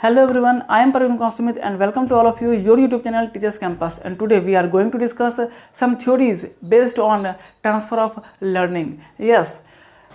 Hello everyone, I am Parveen Kostamith and welcome to all of you, your YouTube channel Teachers Campus, and today we are going to discuss some theories based on transfer of learning. Yes,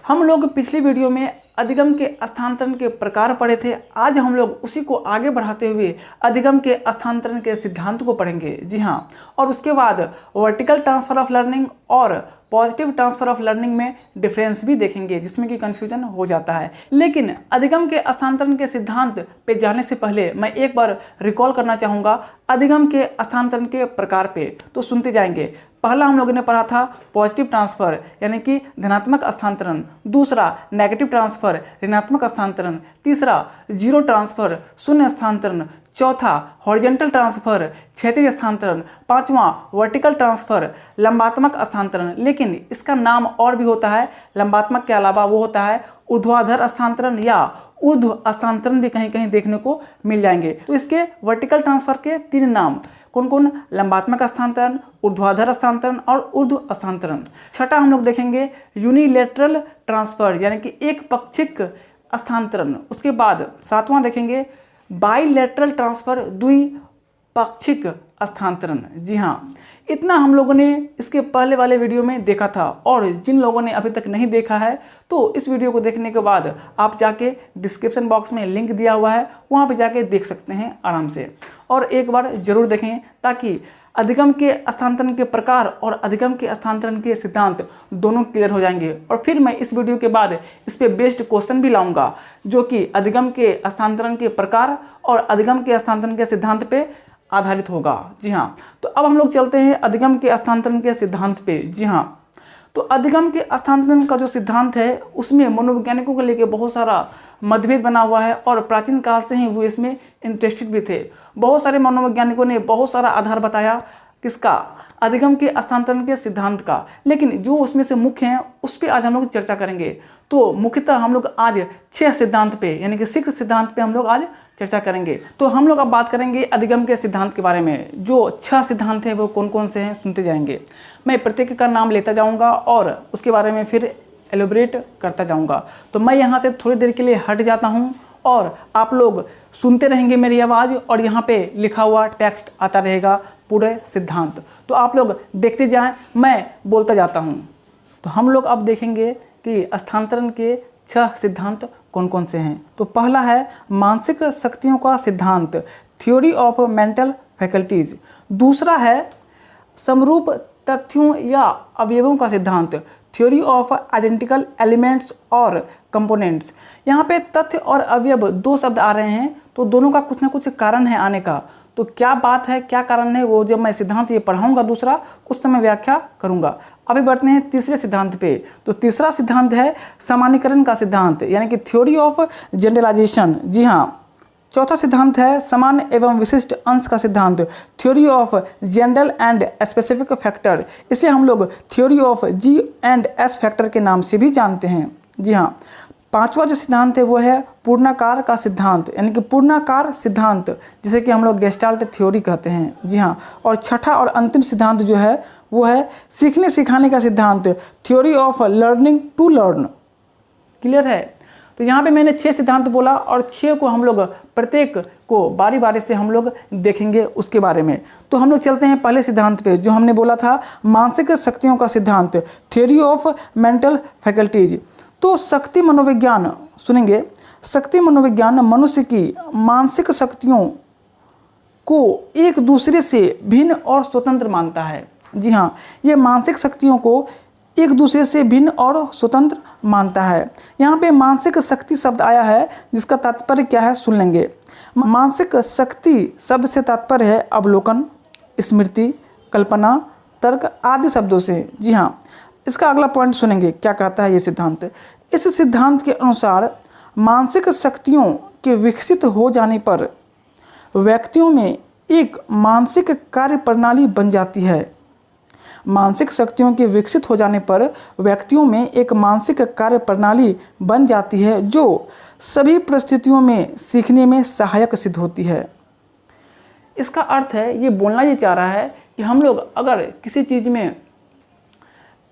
हम लोग पिछली video में अधिगम के स्थानांतरण के प्रकार पढ़े थे। आज हम लोग उसी को आगे बढ़ाते हुए अधिगम के स्थानांतरण के सिद्धांत को पढ़ेंगे। जी हाँ, और उसके बाद वर्टिकल ट्रांसफर ऑफ लर्निंग और पॉजिटिव ट्रांसफर ऑफ लर्निंग में डिफरेंस भी देखेंगे, जिसमें कि कन्फ्यूजन हो जाता है। लेकिन अधिगम के स्थानांतरण के सिद्धांत पे जाने से पहले मैं एक बार रिकॉल करना चाहूँगा अधिगम के स्थानांतरण के प्रकार पे, तो सुनते जाएंगे। पहला हम लोगों ने पढ़ा था पॉजिटिव ट्रांसफर यानी कि धनात्मक स्थानांतरण, दूसरा नेगेटिव ट्रांसफर ऋणात्मक स्थानांतरण, तीसरा जीरो ट्रांसफर शून्य स्थानांतरण, चौथा हॉरिजॉन्टल ट्रांसफर क्षैतिज स्थानांतरण, पांचवा वर्टिकल ट्रांसफर लंबात्मक स्थानांतरण। लेकिन इसका नाम और भी होता है, लंबात्मक के अलावा वो होता है ऊर्ध्वाधर स्थानांतरण या ऊर्ध्व स्थानांतरण भी कहीं कहीं देखने को मिल जाएंगे। तो इसके वर्टिकल ट्रांसफर के तीन नाम कौन कौन? लंबात्मक स्थानांतरण, ऊर्ध्वाधर स्थानांतरण और ऊर्ध्व स्थानांतरण। छठा हम लोग देखेंगे यूनिलेटरल ट्रांसफर यानी कि एक पक्षिक स्थानांतरण। उसके बाद सातवां देखेंगे बाइलेटरल ट्रांसफर द्विपाक्षिक स्थानांतरण। जी हाँ, इतना हम लोगों ने इसके पहले वाले वीडियो में देखा था, और जिन लोगों ने अभी तक नहीं देखा है तो इस वीडियो को देखने के बाद आप जाके डिस्क्रिप्शन बॉक्स में लिंक दिया हुआ है, वहाँ पे जाके देख सकते हैं आराम से, और एक बार ज़रूर देखें ताकि अधिगम के स्थानांतरण के प्रकार और अधिगम के स्थानांतरण के सिद्धांत दोनों क्लियर हो जाएंगे। और फिर मैं इस वीडियो के बाद इस पर बेस्ड क्वेश्चन भी लाऊंगा जो कि अधिगम के स्थानांतरण के प्रकार और अधिगम के स्थानांतरण के सिद्धांत पे आधारित होगा। जी हाँ, तो अब हम लोग चलते हैं अधिगम के स्थानांतरण के सिद्धांत पे। जी हाँ, तो अधिगम के स्थानांतरण का जो सिद्धांत है उसमें मनोवैज्ञानिकों को लेकर बहुत सारा मतभेद बना हुआ है, और प्राचीन काल से ही वो इसमें इंटरेस्टेड भी थे। बहुत सारे मनोवैज्ञानिकों ने बहुत सारा आधार बताया किसका? अधिगम के स्थानांतरण के सिद्धांत का। लेकिन जो उसमें से मुख्य हैं उस पर आज हम लोग चर्चा करेंगे। तो मुख्यतः हम लोग आज 6 सिद्धांत पे यानी कि 6 सिद्धांत पे हम लोग आज चर्चा करेंगे। तो हम लोग अब बात करेंगे अधिगम के सिद्धांत के बारे में। जो 6 सिद्धांत हैं वो कौन कौन से हैं सुनते जाएंगे। मैं प्रत्येक का नाम लेता जाऊँगा और उसके बारे में फिर एलोबरेट करता जाऊँगा। तो मैं यहाँ से थोड़ी देर के लिए हट जाता हूँ और आप लोग सुनते रहेंगे मेरी आवाज़, और यहाँ पे लिखा हुआ टेक्स्ट आता रहेगा पूरे सिद्धांत। तो आप लोग देखते जाएं, मैं बोलता जाता हूँ। तो हम लोग अब देखेंगे कि स्थानांतरण के 6 सिद्धांत कौन कौन से हैं। तो पहला है मानसिक शक्तियों का सिद्धांत, थ्योरी ऑफ मेंटल फैकल्टीज। दूसरा है समरूप तथ्यों या अवयवों का सिद्धांत, थ्योरी ऑफ आइडेंटिकल एलिमेंट्स और कंपोनेंट्स। यहाँ पे तथ्य और अवयव 2 शब्द आ रहे हैं, तो दोनों का कुछ ना कुछ कारण है आने का। तो क्या बात है, क्या कारण है, वो जब मैं सिद्धांत ये पढ़ाऊंगा दूसरा, उस समय व्याख्या करूंगा। अभी बढ़ते हैं तीसरे सिद्धांत पे। तो तीसरा सिद्धांत है सामान्यीकरण का सिद्धांत यानी कि थ्योरी ऑफ जनरलाइजेशन। जी हाँ, चौथा सिद्धांत है सामान्य एवं विशिष्ट अंश का सिद्धांत, theory of general and specific factor. इसे हम लोग theory of G and S factor के नाम से भी जानते हैं। जी हाँ, पांचवा जो सिद्धांत है वो है पूर्णाकार का सिद्धांत यानी कि पूर्णाकार सिद्धांत, जिसे कि हम लोग गेस्टाल्ट थ्योरी कहते हैं। जी हाँ, और छठा और अंतिम सिद्धांत जो है वो है सीखने सिखाने का सिद्धांत, theory of learning to learn. Clear है? तो यहाँ पे मैंने 6 सिद्धांत बोला, और 6 को हम लोग प्रत्येक को बारी बारी से हम लोग देखेंगे उसके बारे में। तो हम लोग चलते हैं पहले सिद्धांत पे, जो हमने बोला था मानसिक शक्तियों का सिद्धांत, थ्योरी ऑफ मेंटल फैकल्टीज। तो शक्ति मनोविज्ञान सुनेंगे। शक्ति मनोविज्ञान मनुष्य की मानसिक शक्तियों को एक दूसरे से भिन्न और स्वतंत्र मानता है। जी हाँ, ये मानसिक शक्तियों को एक दूसरे से भिन्न और स्वतंत्र मानता है। यहाँ पे मानसिक शक्ति शब्द आया है, जिसका तात्पर्य क्या है सुन लेंगे। मानसिक शक्ति शब्द से तात्पर्य है अवलोकन, स्मृति, कल्पना, तर्क आदि शब्दों से। जी हाँ, इसका अगला पॉइंट सुनेंगे क्या कहता है ये सिद्धांत। इस सिद्धांत के अनुसार मानसिक शक्तियों के विकसित हो जाने पर व्यक्तियों में एक मानसिक कार्य प्रणाली बन जाती है। मानसिक शक्तियों के विकसित हो जाने पर व्यक्तियों में एक मानसिक कार्य प्रणाली बन जाती है जो सभी परिस्थितियों में सीखने में सहायक सिद्ध होती है। इसका अर्थ है, ये बोलना ये चाह रहा है कि हम लोग अगर किसी चीज़ में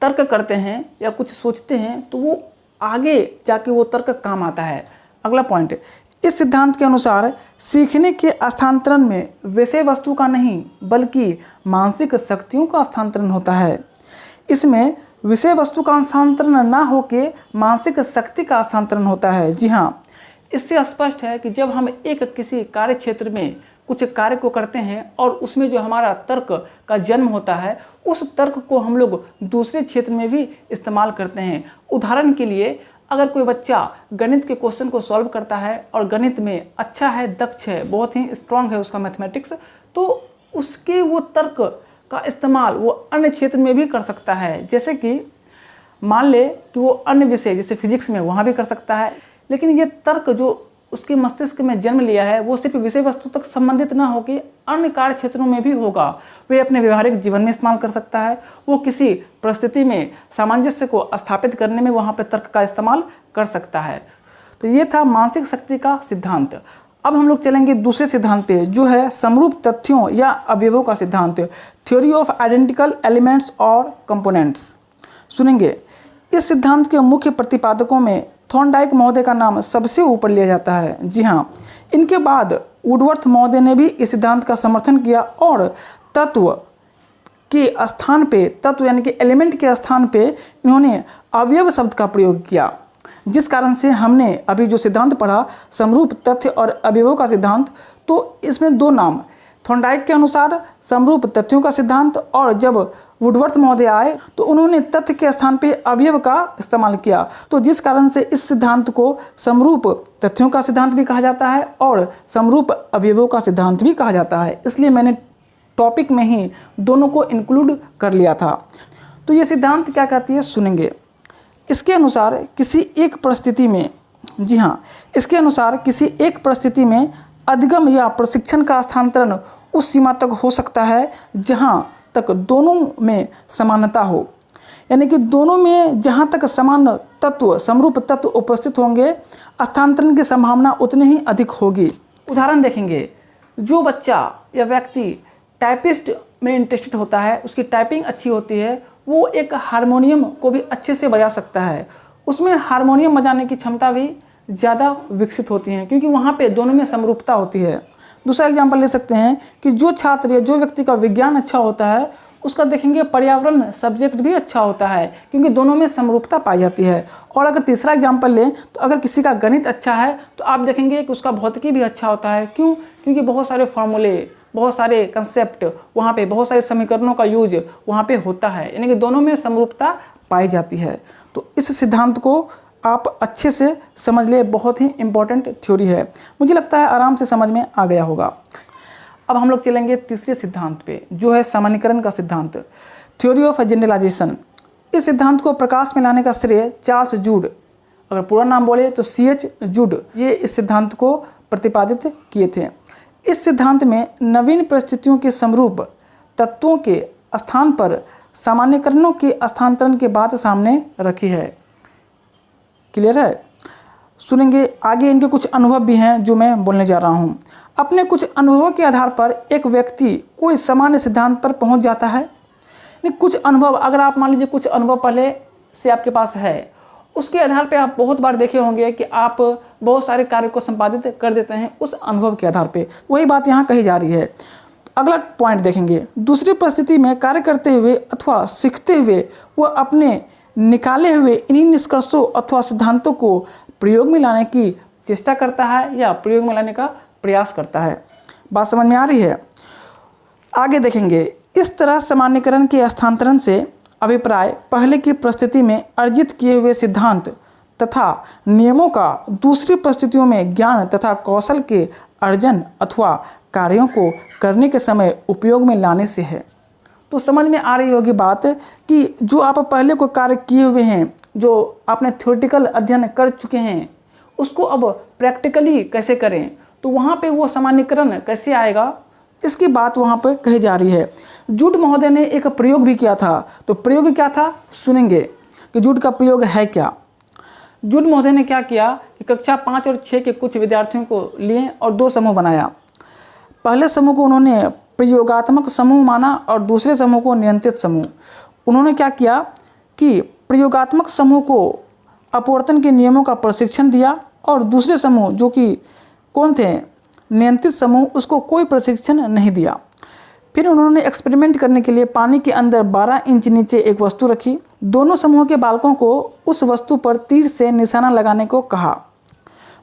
तर्क करते हैं या कुछ सोचते हैं तो वो आगे जाके वो तर्क काम आता है। अगला पॉइंट, इस सिद्धांत के अनुसार सीखने के स्थानांतरण में विषय वस्तु का नहीं बल्कि मानसिक शक्तियों का स्थानांतरण होता है। इसमें विषय वस्तु का स्थानांतरण ना होकर मानसिक शक्ति का स्थानांतरण होता है। जी हाँ, इससे स्पष्ट है कि जब हम किसी कार्य क्षेत्र में कुछ कार्य को करते हैं और उसमें जो हमारा तर्क का जन्म होता है, उस तर्क को हम लोग दूसरे क्षेत्र में भी इस्तेमाल करते हैं। उदाहरण के लिए, अगर कोई बच्चा गणित के क्वेश्चन को सॉल्व करता है और गणित में अच्छा है, दक्ष है, बहुत ही स्ट्रांग है उसका मैथमेटिक्स, तो उसके वो तर्क का इस्तेमाल वो अन्य क्षेत्र में भी कर सकता है। जैसे कि मान ले कि वो अन्य विषय जैसे फिजिक्स में वहाँ भी कर सकता है, लेकिन ये तर्क जो उसके मस्तिष्क में जन्म लिया है वो सिर्फ विषय वस्तु तक संबंधित ना होकर अन्य कार्य क्षेत्रों में भी होगा। वे अपने व्यवहारिक जीवन में इस्तेमाल कर सकता है, वो किसी परिस्थिति में सामंजस्य को स्थापित करने में वहाँ पर तर्क का इस्तेमाल कर सकता है। तो ये था मानसिक शक्ति का सिद्धांत। अब हम लोग चलेंगे दूसरे सिद्धांत पे, जो है समरूप तथ्यों या अवयवों का सिद्धांत, थ्योरी ऑफ आइडेंटिकल एलिमेंट्स और कंपोनेंट्स। सुनेंगे, इस सिद्धांत के मुख्य प्रतिपादकों में थॉर्नडाइक महोदय का नाम सबसे ऊपर लिया जाता है। जी हाँ, इनके बाद वुडवर्थ महोदय ने भी इस सिद्धांत का समर्थन किया और तत्व के स्थान पे, तत्व यानी कि एलिमेंट के स्थान पे इन्होंने अवयव शब्द का प्रयोग किया, जिस कारण से हमने अभी जो सिद्धांत पढ़ा समरूप तथ्य और अवयवों का सिद्धांत, तो इसमें दो नाम, थॉर्नडाइक के अनुसार समरूप तथ्यों का सिद्धांत, और जब वुडवर्थ महोदय आए तो उन्होंने तथ्य के स्थान पे अवयव का इस्तेमाल किया। तो जिस कारण से इस सिद्धांत को समरूप तथ्यों का सिद्धांत भी कहा जाता है और समरूप अवयवों का सिद्धांत भी कहा जाता है। इसलिए मैंने टॉपिक में ही दोनों को इंक्लूड कर लिया था। तो ये सिद्धांत क्या कहती है, सुनेंगे। इसके अनुसार किसी एक परिस्थिति में, जी हाँ, इसके अनुसार किसी एक परिस्थिति में अधिगम या प्रशिक्षण का स्थानांतरण उस सीमा तक हो सकता है जहाँ तक दोनों में समानता हो, यानी कि दोनों में जहाँ तक समान तत्व, समरूप तत्व उपस्थित होंगे, स्थानांतरण की संभावना उतनी ही अधिक होगी। उदाहरण देखेंगे, जो बच्चा या व्यक्ति टाइपिस्ट में इंटरेस्टेड होता है, उसकी टाइपिंग अच्छी होती है, वो एक हारमोनियम को भी अच्छे से बजा सकता है। उसमें हारमोनियम बजाने की क्षमता भी ज़्यादा विकसित होती हैं, क्योंकि वहाँ पे दोनों में समरूपता होती है। दूसरा एग्जाम्पल ले सकते हैं कि जो छात्र या जो व्यक्ति का विज्ञान अच्छा होता है, उसका देखेंगे पर्यावरण सब्जेक्ट भी अच्छा होता है, क्योंकि दोनों में समरूपता पाई जाती है। और अगर तीसरा एग्जाम्पल लें तो अगर किसी का गणित अच्छा है तो आप देखेंगे कि उसका भौतिकी भी अच्छा होता है। क्यों? क्योंकि बहुत सारे फार्मूले, बहुत सारे कंसेप्ट वहाँ पे, बहुत सारे समीकरणों का यूज वहाँ पे होता है, यानी कि दोनों में समरूपता पाई जाती है। तो इस सिद्धांत को आप अच्छे से समझ ले, बहुत ही इम्पोर्टेंट थ्योरी है। मुझे लगता है आराम से समझ में आ गया होगा। अब हम लोग चलेंगे तीसरे सिद्धांत पे, जो है सामान्यीकरण का सिद्धांत, थ्योरी ऑफ जनरलाइजेशन। इस सिद्धांत को प्रकाश में लाने का श्रेय चार्ल्स जूड, अगर पूरा नाम बोले तो C.H. जूड, ये इस सिद्धांत को प्रतिपादित किए थे। इस सिद्धांत में नवीन परिस्थितियों के समरूप तत्वों के स्थान पर सामान्यीकरणों के स्थानांतरण की बात सामने रखी है। क्लियर है? सुनेंगे, आगे इनके कुछ अनुभव भी हैं जो मैं बोलने जा रहा हूँ। अपने कुछ अनुभवों के आधार पर एक व्यक्ति कोई सामान्य सिद्धांत पर पहुँच जाता है। कुछ अनुभव, अगर आप मान लीजिए कुछ अनुभव पहले से आपके पास है, उसके आधार पे आप बहुत बार देखे होंगे कि आप बहुत सारे कार्य को संपादित कर देते हैं उस अनुभव के आधार पे। वही बात यहाँ कही जा रही है। अगला पॉइंट देखेंगे, दूसरी परिस्थिति में कार्य करते हुए अथवा सीखते हुए वह अपने निकाले हुए इन्हीं निष्कर्षों अथवा सिद्धांतों को प्रयोग में लाने की चेष्टा करता है या प्रयोग में लाने का प्रयास करता है। बात समझ में आ रही है? आगे देखेंगे, इस तरह सामान्यीकरण के स्थानांतरण से अभिप्राय पहले की परिस्थिति में अर्जित किए हुए सिद्धांत तथा नियमों का दूसरी परिस्थितियों में ज्ञान तथा कौशल के अर्जन अथवा कार्यों को करने के समय उपयोग में लाने से है। तो समझ में आ रही होगी बात कि जो आप पहले को कार्य किए हुए हैं, जो आपने थ्योरेटिकल अध्ययन कर चुके हैं, उसको अब प्रैक्टिकली कैसे करें, तो वहाँ पे वो सामान्यीकरण कैसे आएगा, इसकी बात वहाँ पे कही जा रही है। जूड महोदय ने एक प्रयोग भी किया था। तो प्रयोग क्या था, सुनेंगे कि जूड का प्रयोग है क्या। जूड महोदय ने क्या किया कि कक्षा 5 और 6 के कुछ विद्यार्थियों को लिए और 2 समूह बनाया। पहले समूह को उन्होंने प्रयोगात्मक समूह माना और दूसरे समूह को नियंत्रित समूह। उन्होंने क्या किया कि प्रयोगात्मक समूह को अपवर्तन के नियमों का प्रशिक्षण दिया और दूसरे समूह जो कि कौन थे नियंत्रित समूह, उसको कोई प्रशिक्षण नहीं दिया। फिर उन्होंने एक्सपेरिमेंट करने के लिए पानी के अंदर 12 इंच नीचे एक वस्तु रखी। दोनों समूह के बालकों को उस वस्तु पर तीर से निशाना लगाने को कहा।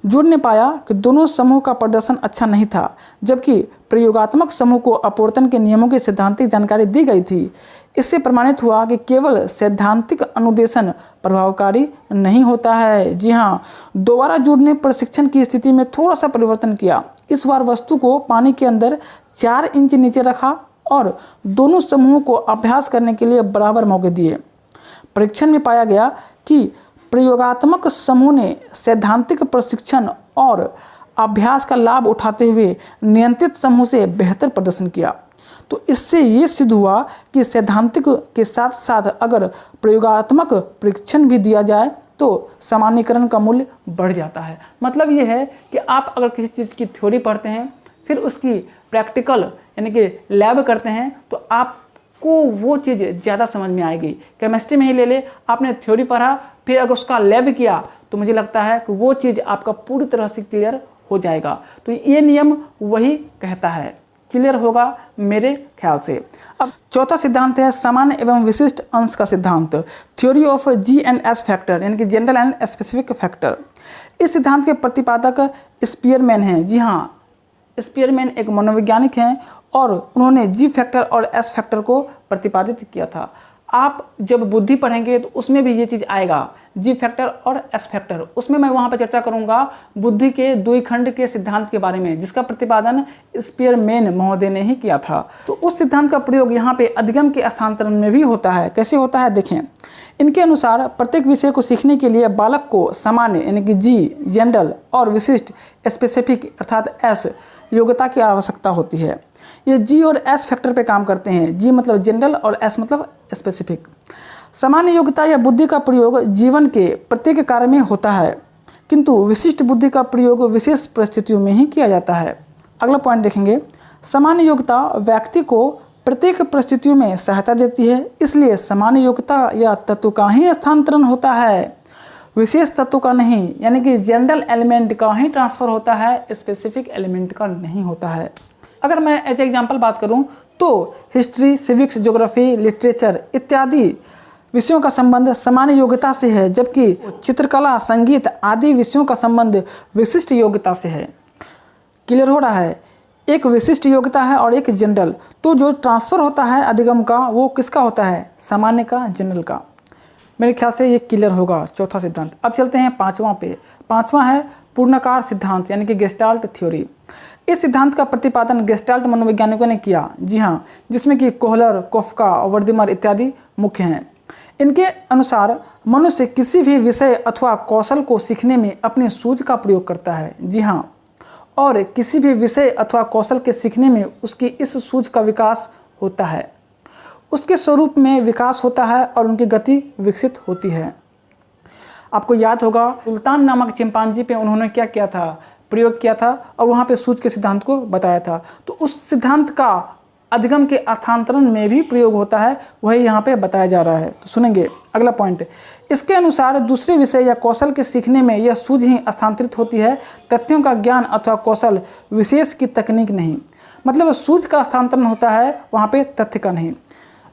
जूड ने पाया कि दोनों समूह का प्रदर्शन अच्छा नहीं था, जबकि प्रयोगात्मक समूह को अपवर्तन के नियमों की सैद्धांतिक जानकारी दी गई थी। इससे प्रमाणित हुआ कि केवल सैद्धांतिक अनुदेशन प्रभावकारी नहीं होता है। जी हाँ, दोबारा जूड ने प्रशिक्षण की स्थिति में थोड़ा सा परिवर्तन किया। इस बार वस्तु को पानी के अंदर 4 इंच नीचे रखा और दोनों समूहों को अभ्यास करने के लिए बराबर मौके दिए। परीक्षण में पाया गया कि प्रयोगात्मक समूह ने सैद्धांतिक प्रशिक्षण और अभ्यास का लाभ उठाते हुए नियंत्रित समूह से बेहतर प्रदर्शन किया। तो इससे ये सिद्ध हुआ कि सैद्धांतिक के साथ साथ अगर प्रयोगात्मक परीक्षण भी दिया जाए तो सामान्यीकरण का मूल्य बढ़ जाता है। मतलब ये है कि आप अगर किसी चीज़ की थ्योरी पढ़ते हैं, फिर उसकी प्रैक्टिकल यानी कि लैब करते हैं, तो आपको वो चीज़ ज़्यादा समझ में आएगी। केमिस्ट्री में ही ले ले, आपने थ्योरी पढ़ा, फिर अगर उसका लैब किया, तो मुझे लगता है कि वो चीज़ आपका पूरी तरह से क्लियर हो जाएगा। तो ये नियम वही कहता है, क्लियर होगा मेरे ख्याल से। अब चौथा सिद्धांत है सामान्य एवं विशिष्ट अंश का सिद्धांत, थ्योरी ऑफ G&S फैक्टर, यानी कि जनरल एंड स्पेसिफिक फैक्टर। इस सिद्धांत के प्रतिपादक स्पीयरमैन हैं। जी हाँ, स्पीयरमैन एक मनोवैज्ञानिक हैं और उन्होंने G फैक्टर और S फैक्टर को प्रतिपादित किया था। आप जब बुद्धि पढ़ेंगे तो उसमें भी ये चीज़ आएगा, G फैक्टर और S फैक्टर। उसमें मैं वहाँ पर चर्चा करूँगा बुद्धि के द्विखंड के सिद्धांत के बारे में, जिसका प्रतिपादन स्पीयरमैन महोदय ने ही किया था। तो उस सिद्धांत का प्रयोग यहाँ पे अधिगम के स्थानांतरण में भी होता है। कैसे होता है देखें। इनके अनुसार प्रत्येक विषय को सीखने के लिए बालक को सामान्य यानी कि G जनरल और विशिष्ट स्पेसिफिक अर्थात S योग्यता की आवश्यकता होती है। ये G और S फैक्टर पे काम करते हैं। G मतलब जनरल और S मतलब स्पेसिफिक। सामान्य योग्यता या बुद्धि का प्रयोग जीवन के प्रत्येक कार्य में होता है, किंतु विशिष्ट बुद्धि का प्रयोग विशेष परिस्थितियों में ही किया जाता है। अगला पॉइंट देखेंगे। सामान्य योग्यता व्यक्ति को प्रत्येक परिस्थितियों में सहायता देती है, इसलिए सामान्य योग्यता या तत्व का ही स्थानांतरण होता है, विशेष तत्व का नहीं। यानी कि जनरल एलिमेंट का ही ट्रांसफर होता है, स्पेसिफिक एलिमेंट का नहीं होता है। अगर मैं एज एग्जाम्पल बात करूं तो हिस्ट्री, सिविक्स, ज्योग्राफी, लिटरेचर इत्यादि विषयों का संबंध सामान्य योग्यता से है, जबकि चित्रकला, संगीत आदि विषयों का संबंध विशिष्ट योग्यता से है। क्लियर हो रहा है। एक विशिष्ट योग्यता है और एक जनरल। तो जो ट्रांसफ़र होता है अधिगम का, वो किसका होता है, सामान्य का, जनरल का। मेरे ख्याल से ये क्लियर होगा चौथा सिद्धांत। अब चलते हैं पांचवां पे। पांचवां है पूर्णाकार सिद्धांत यानी कि गेस्टाल्ट थ्योरी। इस सिद्धांत का प्रतिपादन गेस्टाल्ट मनोवैज्ञानिकों ने किया। जी हाँ, जिसमें कि कोहलर, कोफ्का, वर्दिमर इत्यादि मुख्य हैं। इनके अनुसार मनुष्य किसी भी विषय अथवा कौशल को सीखने में अपनी सूझ का प्रयोग करता है। जी हाँ, और किसी भी विषय अथवा कौशल के सीखने में उसकी इस सूझ का विकास होता है, उसके स्वरूप में विकास होता है और उनकी गति विकसित होती है। आपको याद होगा सुल्तान नामक चिंपांजी पे उन्होंने क्या किया था, प्रयोग किया था और वहाँ पे सूझ के सिद्धांत को बताया था। तो उस सिद्धांत का अधिगम के स्थानांतरण में भी प्रयोग होता है, वही यहाँ पे बताया जा रहा है। तो सुनेंगे अगला पॉइंट। इसके अनुसार दूसरे विषय या कौशल के सीखने में यह सूझ ही स्थानांतरित होती है, तथ्यों का ज्ञान अथवा कौशल विशेष की तकनीक नहीं। मतलब सूझ का स्थानांतरण होता है, वहाँ पे तथ्य का नहीं।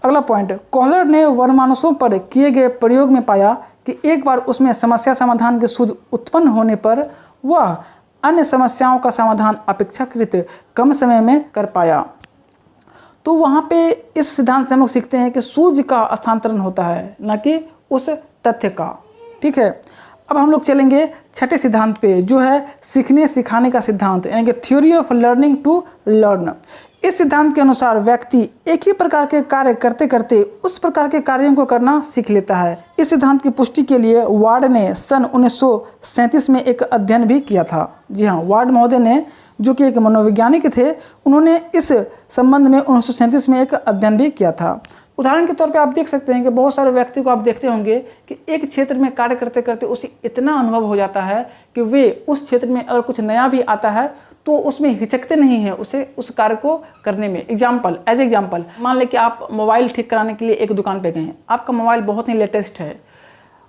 अगला पॉइंट, कोहलर ने वर्णमानुषों पर किए गए प्रयोग में पाया कि एक बार उसमें समस्या समाधान की सूझ उत्पन्न होने पर वह अन्य समस्याओं का समाधान अपेक्षाकृत कम समय में कर पाया। तो वहाँ पे इस सिद्धांत से हम लोग सीखते हैं कि सूझ का स्थानांतरण होता है, न कि उस तथ्य का। ठीक है। अब हम लोग चलेंगे छठे सिद्धांत पे, जो है सीखने सिखाने का सिद्धांत यानी कि theory of learning to learn. इस सिद्धांत के अनुसार व्यक्ति एक ही प्रकार के कार्य करते करते उस प्रकार के कार्यों को करना सीख लेता है। इस सिद्धांत की पुष्टि के लिए वार्ड ने सन 1937 में एक अध्ययन भी किया था। जी हाँ, वार्ड महोदय ने, जो कि एक मनोवैज्ञानिक थे, उन्होंने इस संबंध में 1937 में एक अध्ययन भी किया था। उदाहरण के तौर पे आप देख सकते हैं कि बहुत सारे व्यक्ति को आप देखते होंगे कि एक क्षेत्र में कार्य करते करते उसे इतना अनुभव हो जाता है कि वे उस क्षेत्र में अगर कुछ नया भी आता है तो उसमें हिचकते नहीं हैं उसे उस कार्य को करने में। एज एग्जाम्पल मान लें कि आप मोबाइल ठीक कराने के लिए एक दुकान पे गए हैं। आपका मोबाइल बहुत ही लेटेस्ट है,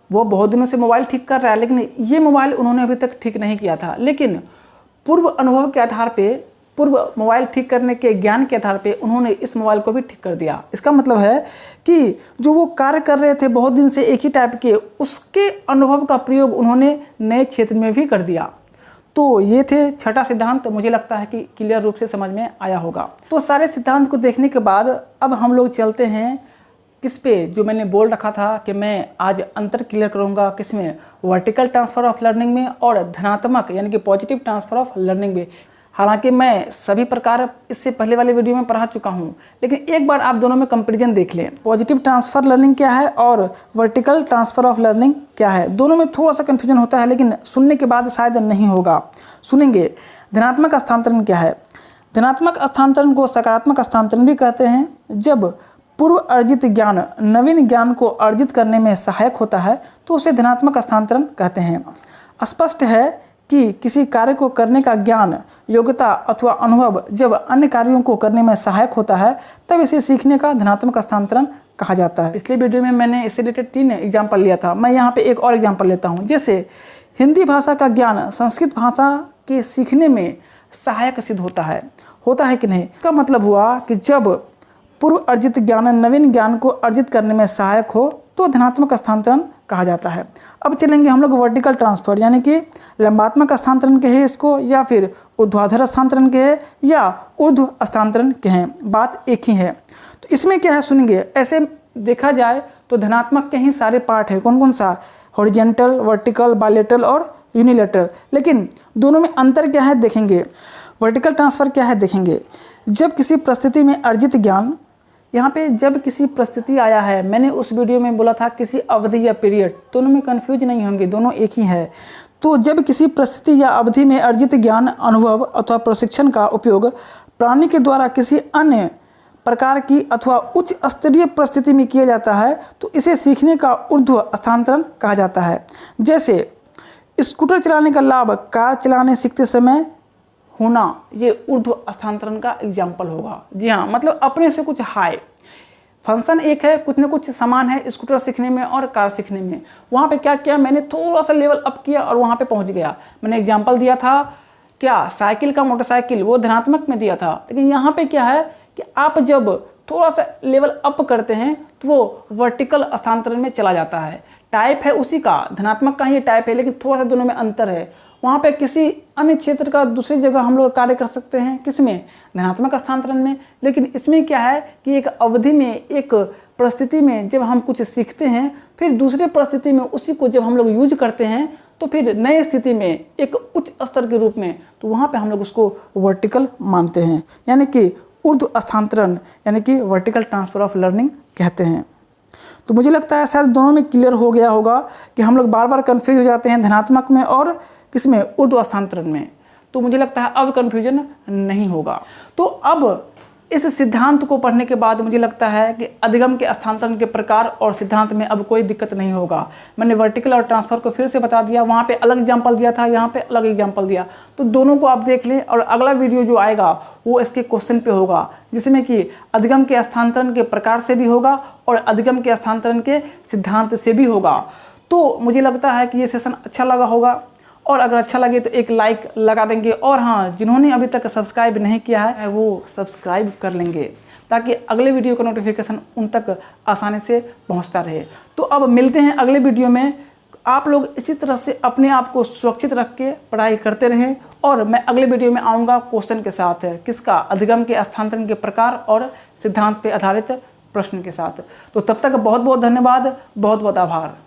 वो बहुत दिनों से मोबाइल ठीक कर रहा है, लेकिन ये मोबाइल उन्होंने अभी तक ठीक नहीं किया था। लेकिन पूर्व अनुभव के आधार पे, पूर्व मोबाइल ठीक करने के ज्ञान के आधार पे उन्होंने इस मोबाइल को भी ठीक कर दिया। इसका मतलब है कि जो वो कार्य कर रहे थे बहुत दिन से एक ही टाइप के, उसके अनुभव का प्रयोग उन्होंने नए क्षेत्र में भी कर दिया। तो ये थे छठा सिद्धांत। मुझे लगता है कि क्लियर रूप से समझ में आया होगा। तो सारे सिद्धांत को देखने के बाद अब हम लोग चलते हैं किस पे, जो मैंने बोल रखा था कि मैं आज अंतर क्लियर करूंगा, किस में, वर्टिकल ट्रांसफ़र ऑफ लर्निंग में और धनात्मक यानी कि पॉजिटिव ट्रांसफ़र ऑफ लर्निंग में। हालांकि मैं सभी प्रकार इससे पहले वाले वीडियो में पढ़ा चुका हूं, लेकिन एक बार आप दोनों में कंपैरिजन देख लें। पॉजिटिव ट्रांसफ़र लर्निंग क्या है और वर्टिकल ट्रांसफ़र ऑफ लर्निंग क्या है। दोनों में थोड़ा सा कन्फ्यूजन होता है, लेकिन सुनने के बाद शायद नहीं होगा। सुनेंगे। धनात्मक हस्तांतरण क्या है। धनात्मक हस्तांतरण को सकारात्मक हस्तांतरण भी कहते हैं। जब पूर्व अर्जित ज्ञान नवीन ज्ञान को अर्जित करने में सहायक होता है तो उसे धनात्मक हस्तांतरण कहते हैं। स्पष्ट है कि किसी कार्य को करने का ज्ञान, योग्यता अथवा अनुभव जब अन्य कार्यों को करने में सहायक होता है तब इसे सीखने का धनात्मक हस्तांतरण कहा जाता है। पिछले वीडियो में मैंने इससे रिलेटेड 3 एग्जाम्पल लिया था। मैं यहाँ पे एक और एग्जाम्पल लेता हूँ। जैसे हिंदी भाषा का ज्ञान संस्कृत भाषा के सीखने में सहायक सिद्ध होता है कि नहीं। इसका मतलब हुआ कि जब पूर्व अर्जित ज्ञान नवीन ज्ञान को अर्जित करने में सहायक हो तो धनात्मक हस्तांतरण कहा जाता है। अब चलेंगे हम लोग वर्टिकल ट्रांसफर, यानी कि लंबात्मक हस्तांतरण कहे इसको, या फिर ऊर्ध्वाधर हस्तांतरण कहे, या ऊर्ध्व हस्तांतरण कहें, बात एक ही है। तो इसमें क्या है सुनेंगे। ऐसे देखा जाए तो धनात्मक के ही सारे पार्ट है। कौन कौन सा, हॉरिजेंटल, वर्टिकल, बायलेटरल और यूनिलेटरल। लेकिन दोनों में अंतर क्या है देखेंगे। वर्टिकल ट्रांसफ़र क्या है देखेंगे। जब किसी परिस्थिति में अर्जित ज्ञान, यहाँ पे जब किसी परिस्थिति आया है, मैंने उस वीडियो में बोला था किसी अवधि या पीरियड, दोनों में कंफ्यूज नहीं होंगे, दोनों एक ही है। तो जब किसी परिस्थिति या अवधि में अर्जित ज्ञान, अनुभव अथवा प्रशिक्षण का उपयोग प्राणी के द्वारा किसी अन्य प्रकार की अथवा उच्च स्तरीय परिस्थिति में किया जाता है तो इसे सीखने का ऊर्ध्व हस्तांतरण कहा जाता है। जैसे स्कूटर चलाने का लाभ कार चलाने सीखते समय होना, ये ऊर्ध्व हस्तांतरण का एग्जाम्पल होगा। जी हाँ, मतलब अपने से कुछ हाई फंक्शन एक है, कुछ न कुछ समान है स्कूटर सीखने में और कार सीखने में। वहाँ पे क्या किया मैंने, थोड़ा सा लेवल अप किया और वहाँ पे पहुँच गया। मैंने एग्जाम्पल दिया था क्या, साइकिल का मोटरसाइकिल, वो धनात्मक में दिया था। लेकिन यहाँ पे क्या है कि आप जब थोड़ा सा लेवल अप करते हैं तो वो वर्टिकल हस्तांतरण में चला जाता है। टाइप है उसी का, धनात्मक का ही टाइप है, लेकिन थोड़ा सा दोनों में अंतर है। वहाँ पे किसी अन्य क्षेत्र का दूसरी जगह हम लोग कार्य कर सकते हैं, किसमें, धनात्मक हस्तांतरण में। लेकिन इसमें क्या है कि एक अवधि में, एक परिस्थिति में जब हम कुछ सीखते हैं, फिर दूसरे परिस्थिति में उसी को जब हम लोग यूज करते हैं तो फिर नए स्थिति में एक उच्च स्तर के रूप में, तो वहाँ पे हम लोग उसको वर्टिकल मानते हैं, यानी कि ऊर्ध्व हस्तांतरण, यानी कि वर्टिकल ट्रांसफ़र ऑफ लर्निंग कहते हैं। तो मुझे लगता है शायद दोनों में क्लियर हो गया होगा कि हम लोग बार बार कन्फ्यूज हो जाते हैं धनात्मक में और किसमें, ऊर्ध्व हस्तांतरण में। तो मुझे लगता है अब कन्फ्यूजन नहीं होगा। तो अब इस सिद्धांत को पढ़ने के बाद मुझे लगता है कि अधिगम के हस्तांतरण के प्रकार और सिद्धांत में अब कोई दिक्कत नहीं होगा। मैंने वर्टिकल और ट्रांसफ़र को फिर से बता दिया, वहाँ पे अलग एग्जाम्पल दिया था, यहाँ पे अलग एग्जाम्पल दिया। तो दोनों को आप देख लें और अगला वीडियो जो आएगा वो इसके क्वेश्चन पे होगा, जिसमें कि अधिगम के हस्तांतरण के प्रकार से भी होगा और अधिगम के हस्तांतरण के सिद्धांत से भी होगा। तो मुझे लगता है कि ये सेशन अच्छा लगा होगा, और अगर अच्छा लगे तो एक लाइक लगा देंगे। और हाँ, जिन्होंने अभी तक सब्सक्राइब नहीं किया है वो सब्सक्राइब कर लेंगे, ताकि अगले वीडियो का नोटिफिकेशन उन तक आसानी से पहुंचता रहे। तो अब मिलते हैं अगले वीडियो में। आप लोग इसी तरह से अपने आप को सुरक्षित रख के पढ़ाई करते रहें, और मैं अगले वीडियो में आऊँगा क्वेश्चन के साथ, किसका, अधिगम के हस्तांतरण के प्रकार और सिद्धांत पर आधारित प्रश्न के साथ। तो तब तक बहुत बहुत धन्यवाद, बहुत बहुत आभार।